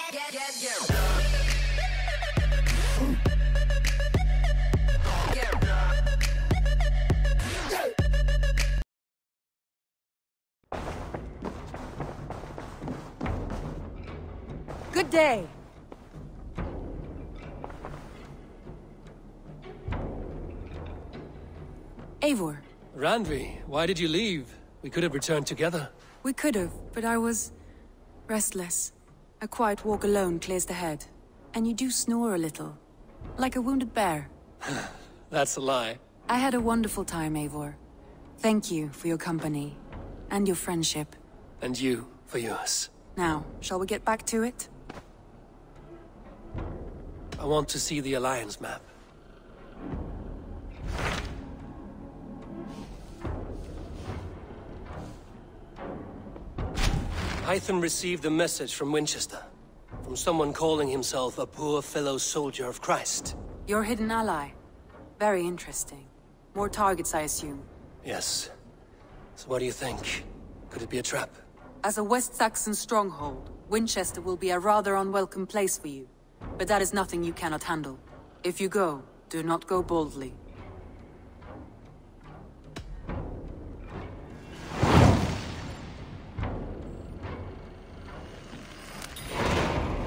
Good day. Eivor. Randvi, why did you leave? We could have returned together. We could have, but I was restless. A quiet walk alone clears the head. And you do snore a little. Like a wounded bear. That's a lie. I had a wonderful time, Eivor. Thank you for your company. And your friendship. And you for yours. Now, shall we get back to it? I want to see the Alliance map. Hytham received a message from Winchester. From someone calling himself a poor fellow soldier of Christ. Your hidden ally. Very interesting. More targets, I assume. Yes. So what do you think? Could it be a trap? As a West Saxon stronghold, Winchester will be a rather unwelcome place for you. But that is nothing you cannot handle. If you go, do not go boldly.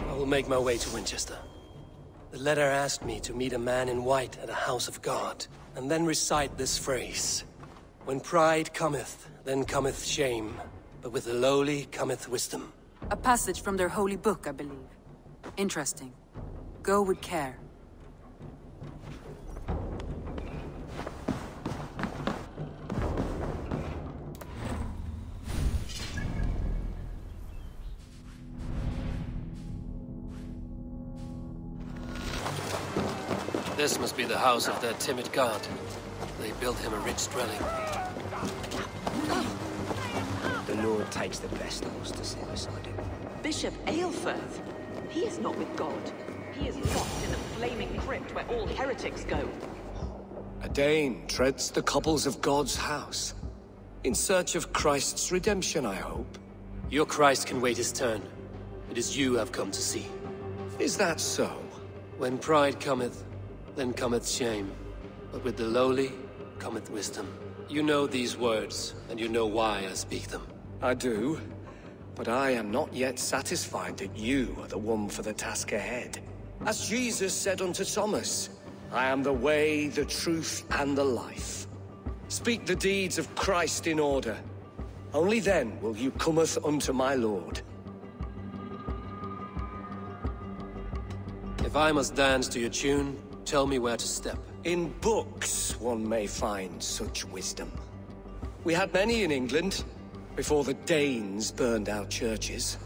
I will make my way to Winchester. The letter asked me to meet a man in white at a house of God, and then recite this phrase. When pride cometh, then cometh shame, but with the lowly cometh wisdom. A passage from their holy book, I believe. Interesting. Go with care. This must be the house of that timid god. They built him a rich dwelling. The Lord takes the best of us to sit beside him. Bishop Aelfirth? He is not with God. He is locked in the flaming crypt where all heretics go. A Dane treads the cobbles of God's house. In search of Christ's redemption, I hope. Your Christ can wait his turn. It is you I've come to see. Is that so? When pride cometh, then cometh shame. But with the lowly cometh wisdom. You know these words, and you know why I speak them. I do. But I am not yet satisfied that you are the one for the task ahead. As Jesus said unto Thomas, I am the way, the truth, and the life. Speak the deeds of Christ in order. Only then will you cometh unto my Lord. If I must dance to your tune, tell me where to step. In books one may find such wisdom. We had many in England, before the Danes burned our churches.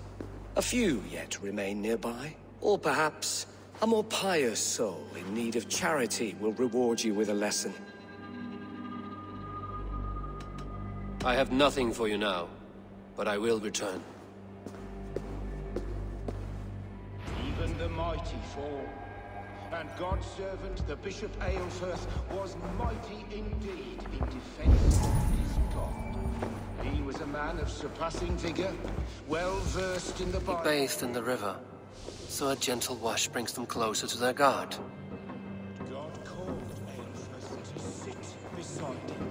A few yet remain nearby. Or perhaps a more pious soul in need of charity will reward you with a lesson. I have nothing for you now, but I will return. Even the mighty fall. And God's servant, the Bishop Aelfirth, was mighty indeed in defense of his God. He was a man of surpassing vigor, well versed in the Bible. He bathed in the river, so a gentle wash brings them closer to their God. God called Aelfirth to sit beside him.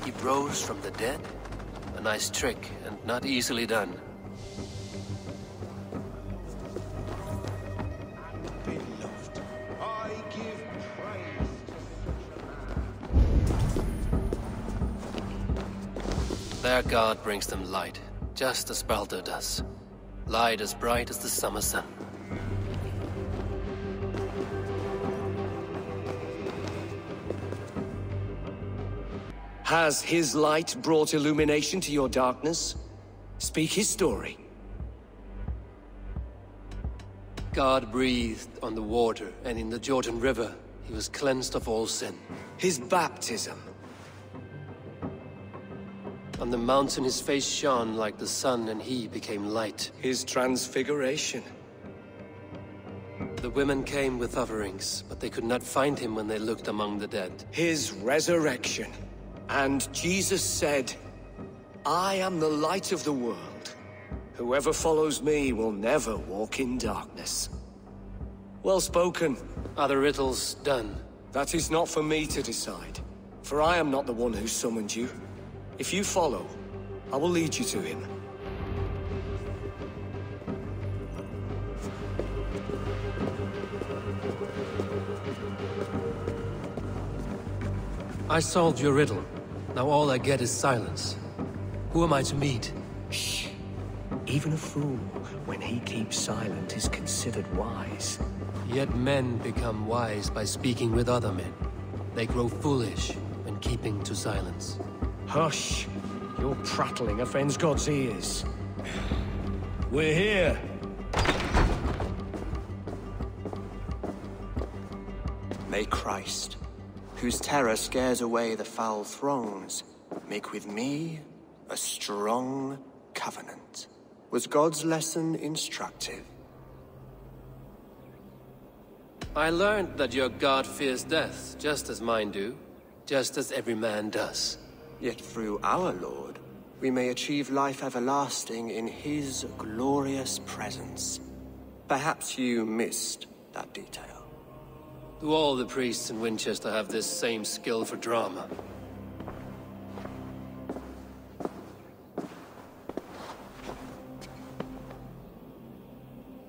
He rose from the dead? A nice trick, and not easily done. Beloved, I give praise to Their God brings them light, just as Baldur does. Light as bright as the summer sun. Has his light brought illumination to your darkness? Speak his story. God breathed on the water, and in the Jordan River, he was cleansed of all sin. His baptism. On the mountain his face shone like the sun, and he became light. His transfiguration. The women came with offerings, but they could not find him when they looked among the dead. His resurrection. And Jesus said, I am the light of the world. Whoever follows me will never walk in darkness. Well spoken. Are the riddles done? That is not for me to decide, for I am not the one who summoned you. If you follow, I will lead you to him. I solved your riddle. Now all I get is silence. Who am I to meet? Shh. Even a fool, when he keeps silent, is considered wise. Yet men become wise by speaking with other men. They grow foolish when keeping to silence. Hush! Your prattling offends God's ears. We're here! May Christ, whose terror scares away the foul throngs, make with me a strong covenant. Was God's lesson instructive? I learned that your god fears death, just as mine do. Just as every man does. Yet through our Lord, we may achieve life everlasting in his glorious presence. Perhaps you missed that detail. Do all the priests in Winchester have this same skill for drama?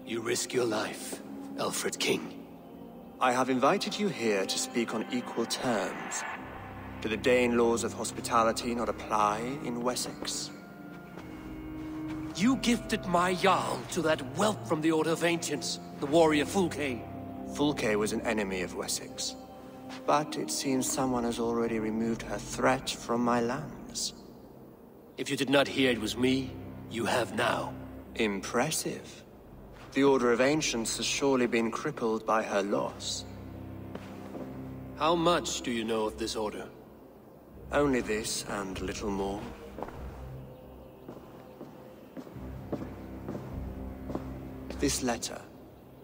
You risk your life, Alfred King. I have invited you here to speak on equal terms. Do the Dane laws of hospitality not apply in Wessex? You gifted my Jarl to that whelp from the Order of Ancients, the warrior Fulke. Fulke was an enemy of Wessex. But it seems someone has already removed her threat from my lands. If you did not hear it was me, you have now. Impressive. The Order of Ancients has surely been crippled by her loss. How much do you know of this order? Only this and little more. This letter,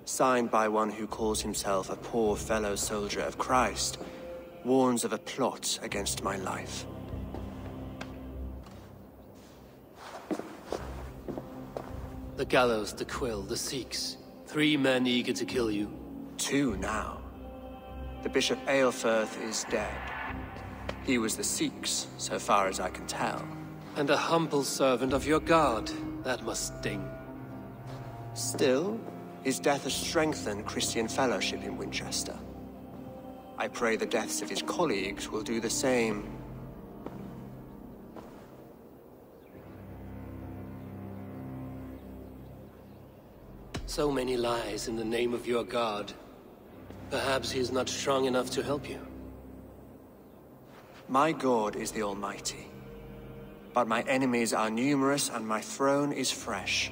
signed by one who calls himself a poor fellow soldier of Christ, warns of a plot against my life. The gallows, the quill, the Sikhs. 3 men eager to kill you. 2 now. The Bishop Aelfirth is dead. He was the Sikhs, so far as I can tell. And a humble servant of your god. That must sting. Still, his death has strengthened Christian fellowship in Winchester. I pray the deaths of his colleagues will do the same. So many lies in the name of your god. Perhaps he is not strong enough to help you. My God is the Almighty. But my enemies are numerous and my throne is fresh.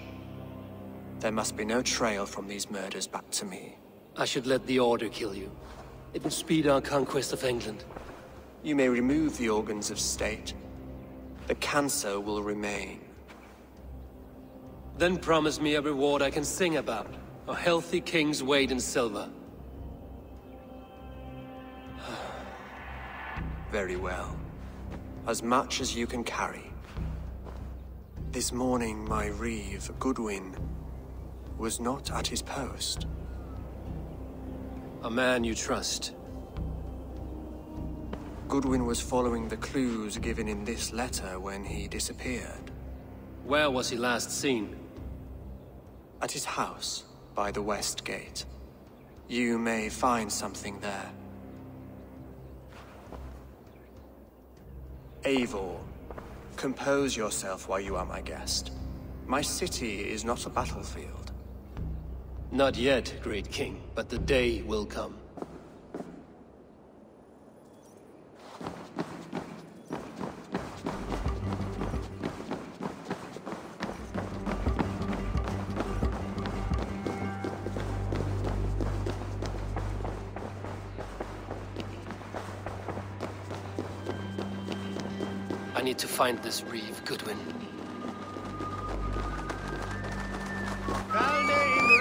There must be no trail from these murders back to me. I should let the Order kill you. It would speed our conquest of England. You may remove the organs of state. The cancer will remain. Then promise me a reward I can sing about. A healthy king's weight in silver. Very well. As much as you can carry. This morning, my reeve, Goodwin, was not at his post. A man you trust. Goodwin was following the clues given in this letter when he disappeared. Where was he last seen? At his house, by the West Gate. You may find something there. Eivor, compose yourself while you are my guest. My city is not a battlefield. Not yet, great king, but the day will come. I need to find this Reeve, Goodwin.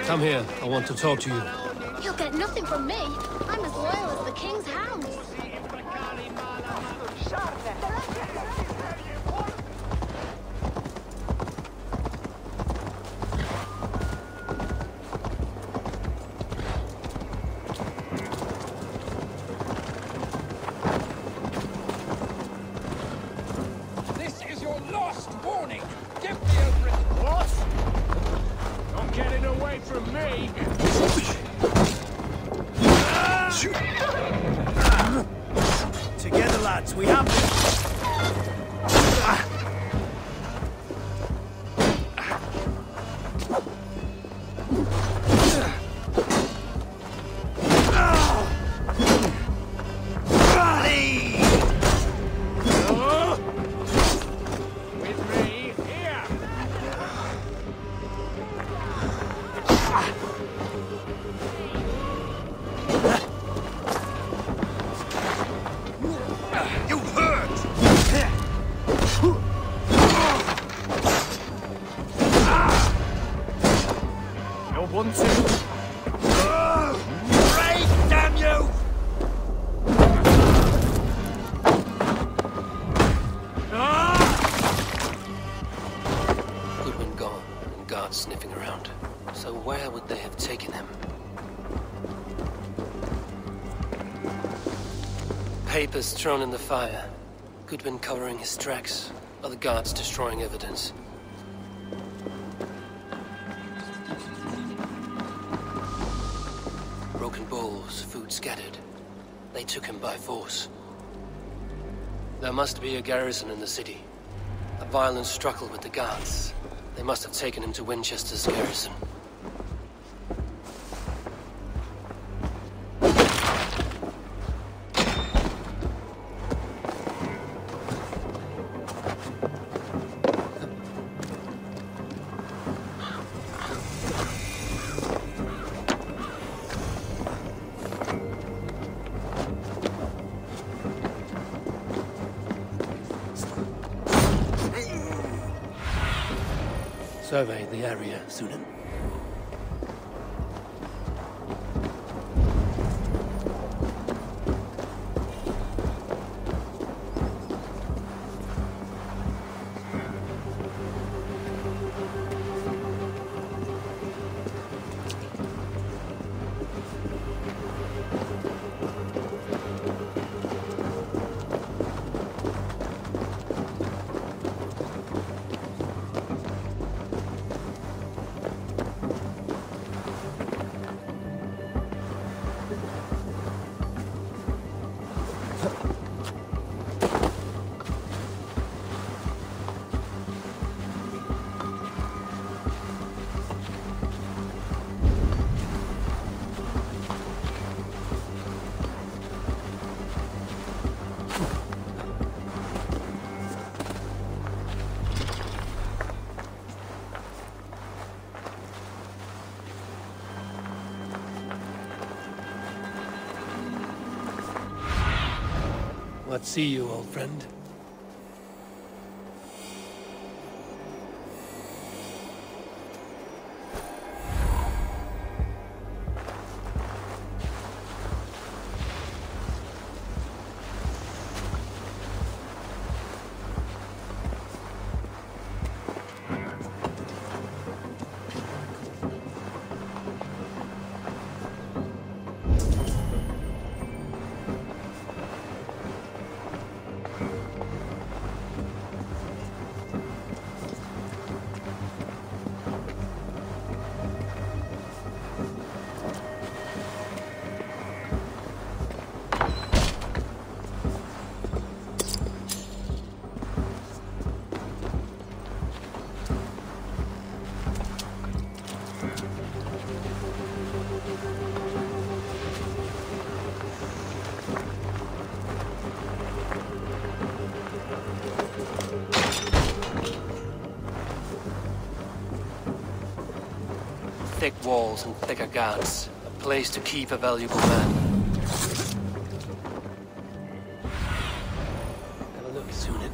Come here, I want to talk to you. You'll get nothing from me. I'm as loyal as the king's hound. Together, lads, we have this. Sniffing around. So where would they have taken him? Papers thrown in the fire. Goodwin covering his tracks. Other guards destroying evidence. Broken bowls, food scattered. They took him by force. There must be a garrison in the city. A violent struggle with the guards. They must have taken him to Winchester's garrison. Survey the area, Sunan. What see you, old friend? Thick walls and thicker guards. A place to keep a valuable man. Have a look, Sunan.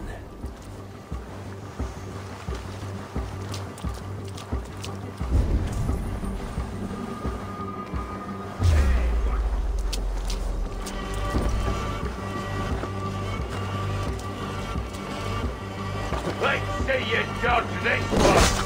Let's see you dodge this one!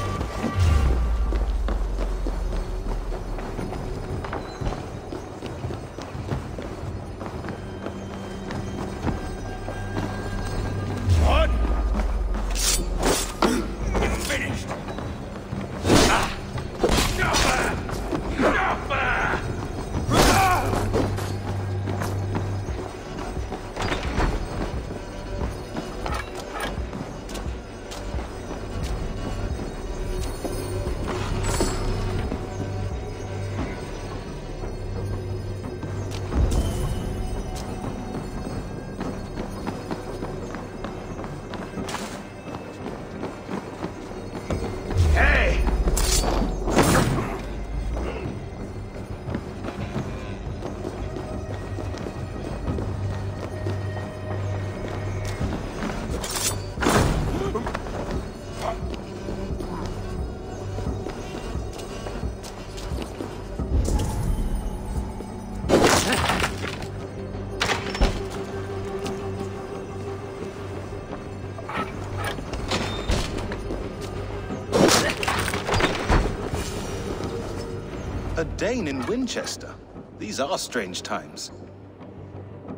A Dane in Winchester? These are strange times.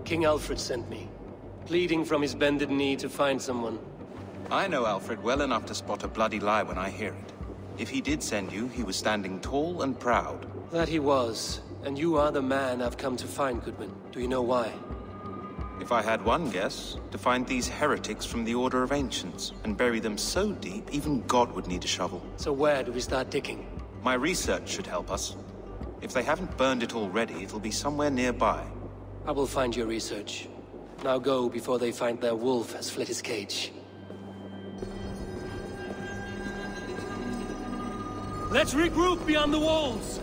King Alfred sent me, pleading from his bended knee to find someone. I know Alfred well enough to spot a bloody lie when I hear it. If he did send you, he was standing tall and proud. That he was, and you are the man I've come to find, Goodman. Do you know why? If I had one guess, to find these heretics from the Order of Ancients, and bury them so deep, even God would need a shovel. So where do we start digging? My research should help us. If they haven't burned it already, it'll be somewhere nearby. I will find your research. Now go before they find their wolf has fled his cage. Let's regroup beyond the walls!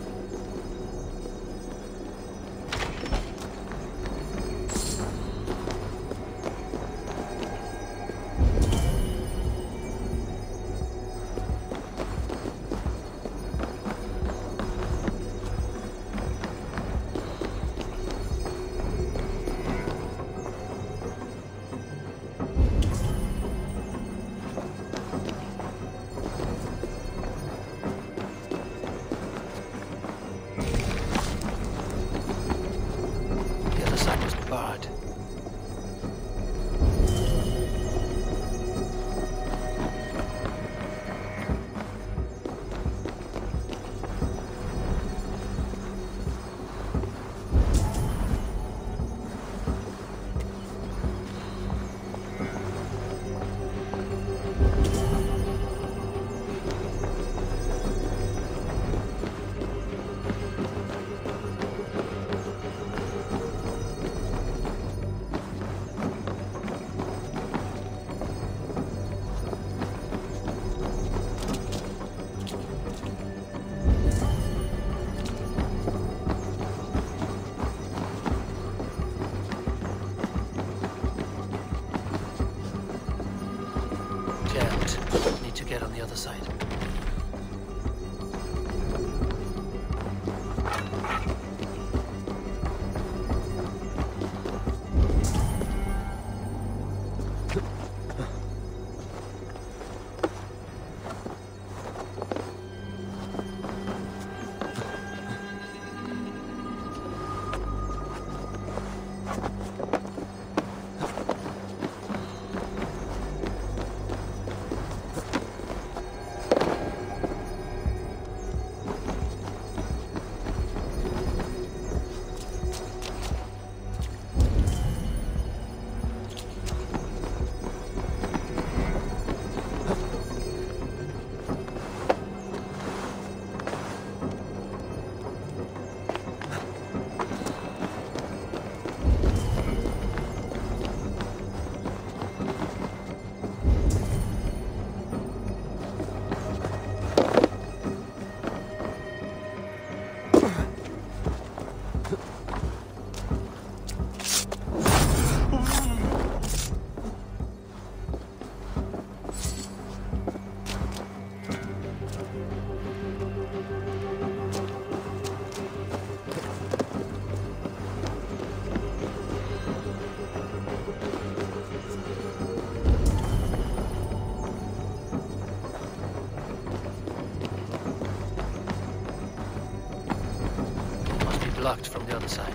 Blocked from the other side.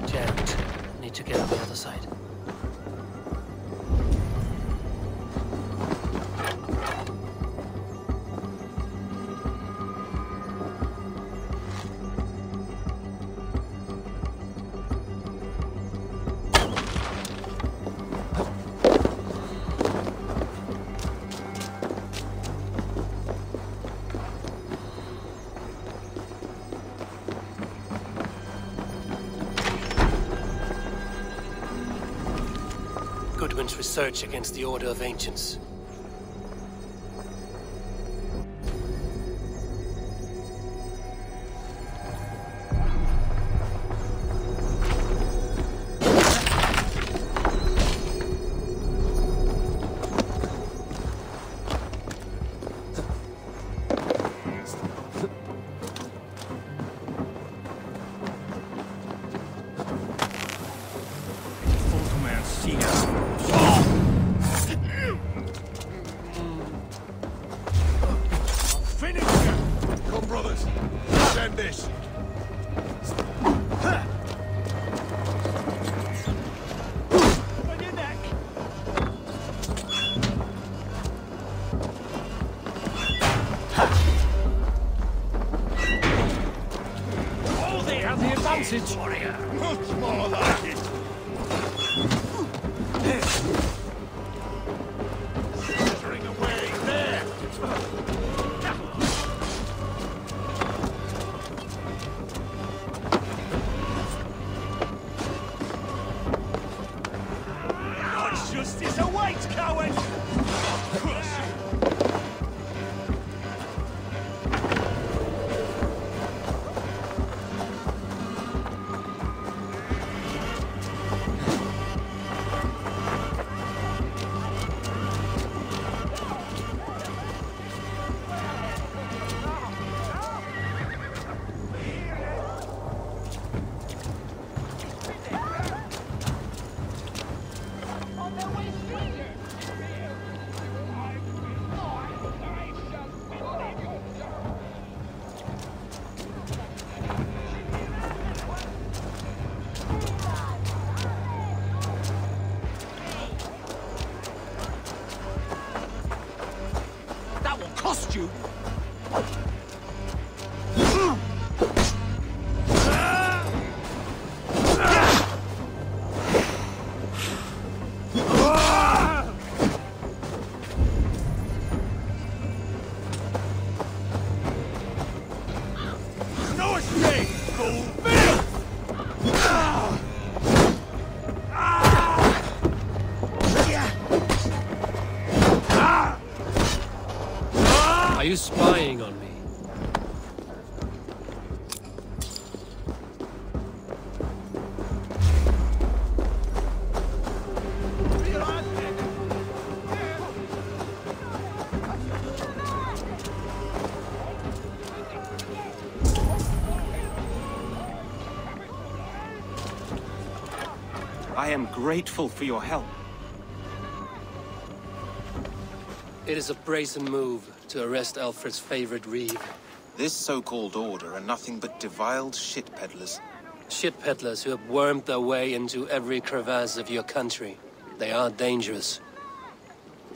Jammed. Need to get on the other side. Goodwin's research against the Order of Ancients. Warrior. Much more like it. Slithering away there. God's justice awaits, coward. You. No escape, fool! Are you spying on me? I am grateful for your help. It is a brazen move to arrest Alfred's favorite REEVE. This so-called order are nothing but deviled shit peddlers. Shit peddlers who have wormed their way into every crevasse of your country. They are dangerous.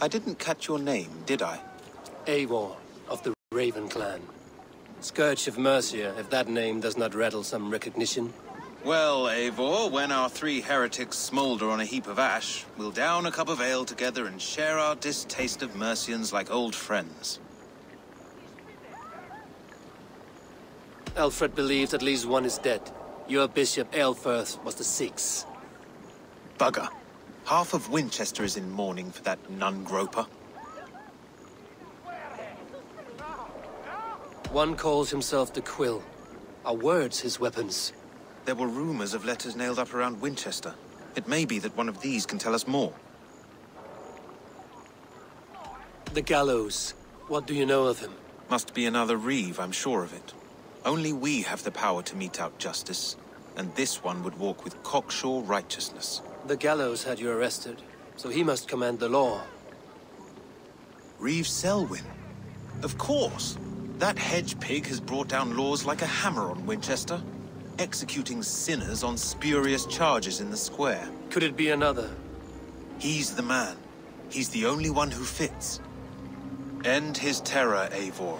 I didn't catch your name, did I? Eivor of the Raven clan. Scourge of Mercia, if that name does not rattle some recognition. Well, Eivor, when our three heretics smolder on a heap of ash, we'll down a cup of ale together and share our distaste of Mercians like old friends. Alfred believes at least one is dead. Your bishop, Aelfirth, was the sixth. Bugger. Half of Winchester is in mourning for that nun-groper. One calls himself the Quill. Are words his weapons? There were rumors of letters nailed up around Winchester. It may be that one of these can tell us more. The gallows. What do you know of him? Must be another Reeve, I'm sure of it. Only we have the power to mete out justice, and this one would walk with cocksure righteousness. The gallows had you arrested, so he must command the law. Reeve Selwyn? Of course! That hedge pig has brought down laws like a hammer on Winchester, executing sinners on spurious charges in the square. Could it be another? He's the man. He's the only one who fits. End his terror, Eivor.